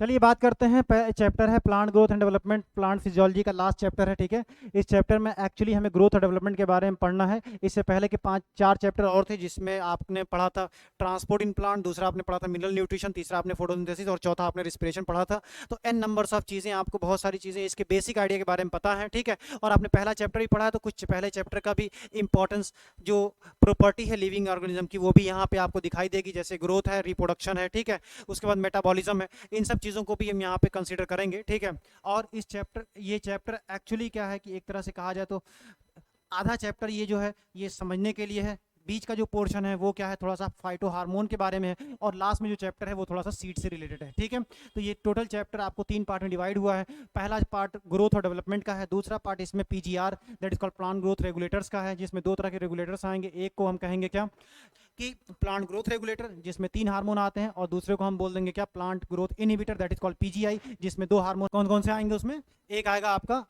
चलिए बात करते हैं, चैप्टर है plant growth and development, plant physiology का लास्ट चैप्टर है, ठीक है। इस चैप्टर में एक्चुअली हमें ग्रोथ और डेवलपमेंट के बारे में पढ़ना है। इससे पहले के 5-4 चैप्टर और थे जिसमें आपने पढ़ा था ट्रांसपोर्ट इन प्लांट, दूसरा आपने पढ़ा था मिनरल न्यूट्रिशन, तीसरा आपने फोटोसिंथेसिस और चौथा आपने रिस्पिरेशन पढ़ा था। तो एन नंबर्स ऑफ चीज़ें, आपको बहुत सारी चीज़ें इसके बेसिक आइडिया के बारे में पता है, ठीक है। और आपने पहला चैप्टर भी पढ़ा है, तो कुछ पहले चैप्टर का भी इंपॉर्टेंस जो प्रॉपर्टी है लिविंग ऑर्गेनिज्म की वो भी यहाँ पे आपको दिखाई देगी, जैसे ग्रोथ है, रिप्रोडक्शन है, ठीक है। उसके बाद मेटाबॉलिज्म है, इन सब चीज़ों को भी हम यहाँ पे कंसीडर करेंगे, ठीक है। और ये चैप्टर एक्चुअली क्या है कि एक तरह से कहा जाए तो आधा चैप्टर ये जो है ये समझने के लिए है, बीच का जो पोर्शन है वो क्या है थोड़ा सा फाइटो हार्मोन के बारे में है, और लास्ट में जो चैप्टर है वो थोड़ा सा सीड से रिलेटेड है, ठीक है। तो ये टोटल चैप्टर आपको 3 पार्ट में डिवाइड हुआ है। पहला पार्ट ग्रोथ और डेवलपमेंट का है, दूसरा पार्ट इसमें PGR that is called plant growth regulators का है, जिसमें 2 तरह के रेगुलेटर्स आएंगे। एक को हम कहेंगे क्या कि प्लांट ग्रोथ रेगुलेटर, जिसमें 3 हार्मोन आते हैं, और दूसरे को हम बोल देंगे क्या plant growth inhibitor that is called PGI, जिसमें 2 हार्मोन कौन कौन से आएंगे उसमें, एक आएगा आपका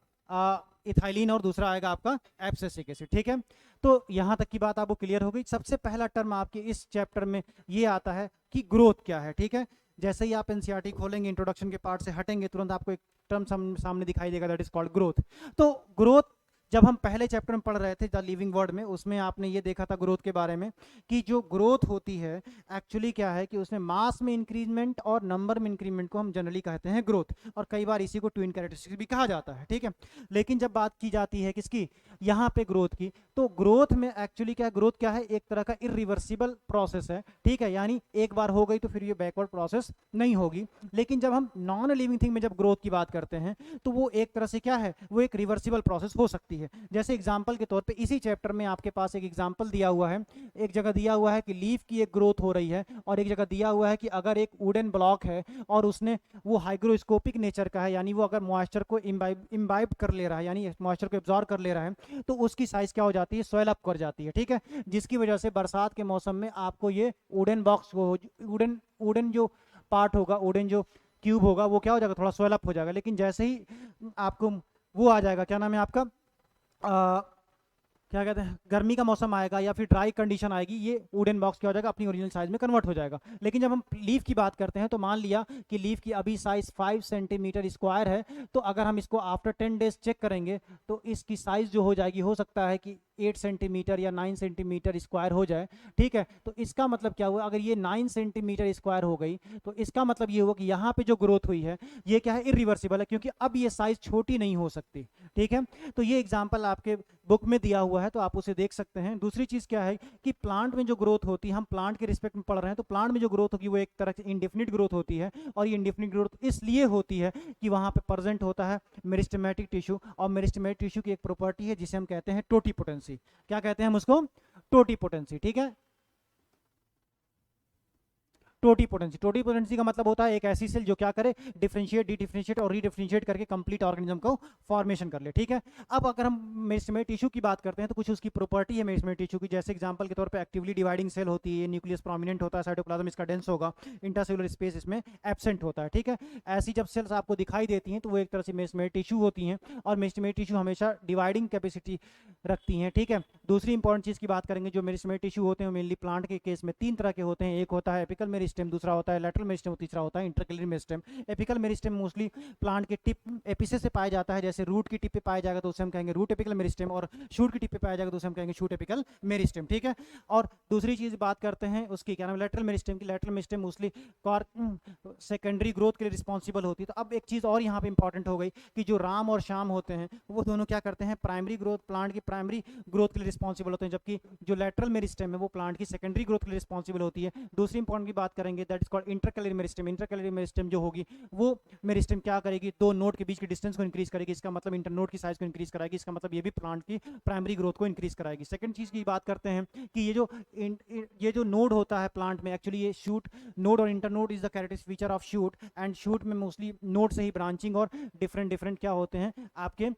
इथाइलिन और दूसरा आएगा आपका एब्सिसिक एसिड, ठीक है। तो यहां तक की बात आपको क्लियर हो गई। सबसे पहला टर्म आपके इस चैप्टर में ये आता है कि ग्रोथ क्या है, ठीक है। जैसे ही आप एनसीईआरटी खोलेंगे, इंट्रोडक्शन के पार्ट से हटेंगे, तुरंत आपको एक टर्म सामने दिखाई देगा दैट इज कॉल्ड ग्रोथ। तो ग्रोथ जब हम पहले चैप्टर में पढ़ रहे थे द लिविंग वर्ल्ड में, उसमें आपने ये देखा था ग्रोथ के बारे में कि जो ग्रोथ होती है एक्चुअली क्या है कि उसमें मास में इंक्रीजमेंट और नंबर में इंक्रीजमेंट को हम जनरली कहते हैं ग्रोथ, और कई बार इसी को ट्विन कैरेक्टरिस्टिक्स भी कहा जाता है, ठीक है। लेकिन जब बात की जाती है किसकी, यहाँ पे ग्रोथ की, तो ग्रोथ में एक्चुअली क्या है, ग्रोथ क्या है, एक तरह का इरिवर्सिबल प्रोसेस है, ठीक है। यानी एक बार हो गई तो फिर ये बैकवर्ड प्रोसेस नहीं होगी। लेकिन जब हम नॉन लिविंग थिंग में जब ग्रोथ की बात करते हैं तो वो एक तरह से क्या है, वो एक रिवर्सिबल प्रोसेस हो सकती है। जैसे एग्जांपल के तौर पे इसी चैप्टर में आपके पास एक एग्जांपल दिया हुआ है, एक जगह दिया हुआ है कि लीफ की एक ग्रोथ हो रही है, और एक जगह दिया हुआ है कि अगर एक वुडन ब्लॉक है और उसने वो हाइग्रोस्कोपिक नेचर का है, यानी वो अगर मॉइस्चर को इम्बाइब कर ले रहा है, यानी मॉइस्चर को एब्जॉर्ब कर ले रहा है, तो उसकी साइज क्या हो जाती है, स्वेल अप कर जाती है, ठीक है। जिसकी वजह से बरसात के मौसम में आपको ये वुडन बॉक्स वुडन वुडन जो पार्ट होगा, वुडन जो क्यूब होगा, वो क्या हो जाएगा, थोड़ा स्वेल अप हो जाएगा। लेकिन जैसे ही आपको वो आ जाएगा, क्या नाम है आपका, क्या कहते हैं, गर्मी का मौसम आएगा या फिर ड्राई कंडीशन आएगी, ये वुडन बॉक्स क्या हो जाएगा, अपनी ओरिजिनल साइज में कन्वर्ट हो जाएगा। लेकिन जब हम लीफ की बात करते हैं तो मान लिया कि लीफ की अभी साइज 5 सेंटीमीटर स्क्वायर है, तो अगर हम इसको आफ्टर 10 डेज चेक करेंगे तो इसकी साइज जो हो जाएगी, हो सकता है कि 8 सेंटीमीटर या 9 सेंटीमीटर स्क्वायर हो जाए, ठीक है। तो इसका मतलब क्या हुआ, अगर ये 9 सेंटीमीटर स्क्वायर हो गई तो इसका मतलब ये हुआ कि यहाँ पे जो ग्रोथ हुई है ये क्या है, इरिवर्सिबल है, क्योंकि अब ये साइज छोटी नहीं हो सकती, ठीक है। तो ये एग्जाम्पल आपके बुक में दिया हुआ है, तो आप उसे देख सकते हैं। दूसरी चीज क्या है कि प्लांट में जो ग्रोथ होती है, हम प्लांट के रिस्पेक्ट में पढ़ रहे हैं, तो प्लांट में जो ग्रोथ होगी वो एक तरह से इंडेफिनिट ग्रोथ होती है, और ये इंडेफिनिट ग्रोथ इसलिए होती है कि वहां पे प्रेजेंट होता है मेरिस्टेमेटिक टिश्यू, और मेरिस्टेमेटिक टिश्यू की एक प्रॉपर्टी है जिसे हम कहते हैं टोटीपोटेंसी। क्या कहते हैं हम उसको, टोटीपोटेंसी, ठीक है। टोटीपोटेंसी का मतलब होता है एक ऐसी सेल जो क्या करे, डिफरेंशिएट, डी डिफरेंशिएट और रीडिफरेंशिएट करके कंप्लीट ऑर्गेनिज्म को फॉर्मेशन कर ले, ठीक है। अब अगर हम मेरिस्टेमेटिक टिश्यू की बात करते हैं तो कुछ उसकी प्रॉपर्टी है मेरिस्टेमेटिक टिश्यू की, जैसे एग्जांपल के तौर पे एक्टिवली डिवाइडिंग सेल होती है, न्यूक्लियस प्रोमिनेंट होता है, साइटोप्लाज्म इसका डेंस होगा, इंट्रासेलुलर स्पेस इसमें एब्सेंट होता है, ठीक है। ऐसी जब सेल्स आपको दिखाई देती हैं तो वो एक तरह से मेरिस्टेमेटिक टिश्यू होती हैं, और मेरिस्टेमेटिक टिश्यू हमेशा डिवाइडिंग कैपेसिटी रखती हैं, ठीक है। दूसरी इंपॉर्टेंट चीज की बात करेंगे, जो मेरिस्टेमेटिक टिश्यू होते हैं मेनली प्लांट के केस में 3 तरह के होते हैं, एक होता है एपिकल मेरिस्टेम, दूसरा होता है लैटरल मेरिस्टेम, तीसरा होता है intercalary meristem. Apical meristem mostly plant के टिप एपिसेस से पाया जाता है, जैसे रूट की टिप पे पाया जाएगा तो उसे हम कहेंगे रूट एपिकल मेरिस्टेम, और शूट की टिप पे पाया जाएगा तो उसे हम कहेंगे शूट एपिकल मेरिस्टेम, ठीक है। और दूसरी चीज बात करते हैं उसकी, क्या नाम है, लैटरल मेरिस्टेम की। Lateral meristem mostly secondary growth के लिए रिस्पॉन्सिबल होती है। तो अब एक चीज और यहाँ पे इंपॉर्टेंट हो गई कि जो राम और श्याम होते हैं वो दोनों क्या करते हैं, प्राइमरी ग्रोथ, प्लांट की प्राइमरी ग्रोथ के लिए रिस्पॉन्सिबल होते हैं, जबकि जो लैटरल मेरिस्टेम है वो प्लांट की सेकेंडरी ग्रोथ के लिए रिस्पॉन्सिबल होती है। दूसरी इंपॉर्टेंट की बात करेंगे that is called intercalary meristem. Intercalary meristem जो होगी वो मेरिस्टेम क्या करेगी, 2 नोड के बीच की डिस्टेंस को इंक्रीज करेगी, इसका मतलब इंटरनोड की साइज को इंक्रीज कराएगी, इसका मतलब ये भी प्लांट की प्राइमरी ग्रोथ को इंक्रीज कराएगी। सेकंड चीज की बात करते हैं कि ये जो नोड होता है प्लांट में, एक्चुअली ये शूट नोड और internode is the characteristic feature of shoot, and shoot में मोस्टली नोड से ही ब्रांचिंग और डिफरेंट डिफरेंट क्या होते हैं आपके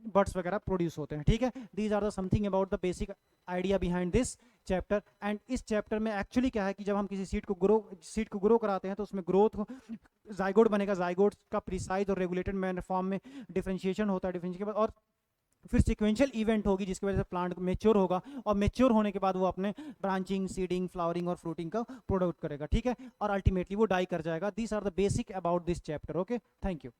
बर्ड्स वगैरह प्रोड्यूस होते हैं, ठीक है। These are the something about the basic idea behind this chapter. And इस चैप्टर में एक्चुअली क्या है कि जब हम किसी सीड को ग्रो कराते हैं तो उसमें ग्रोथ जाइगोट बनेगा, जाइगोट का प्रिसाइज और रेगुलेटेड मैनर फॉर्म में डिफरेंशिएशन होता है, डिफरेंशिएशन के बाद और तो फिर सिक्वेंशियल इवेंट होगी जिसकी वजह से प्लांट मेच्योर होगा, और मेच्योर होने के बाद वो अपने ब्रांचिंग, सीडिंग, फ्लावरिंग और फ्रूटिंग का प्रोडक्ट करेगा, ठीक है, और अल्टीमेटली वो डाई कर जाएगा। These are the basic about this chapter. Okay, thank you.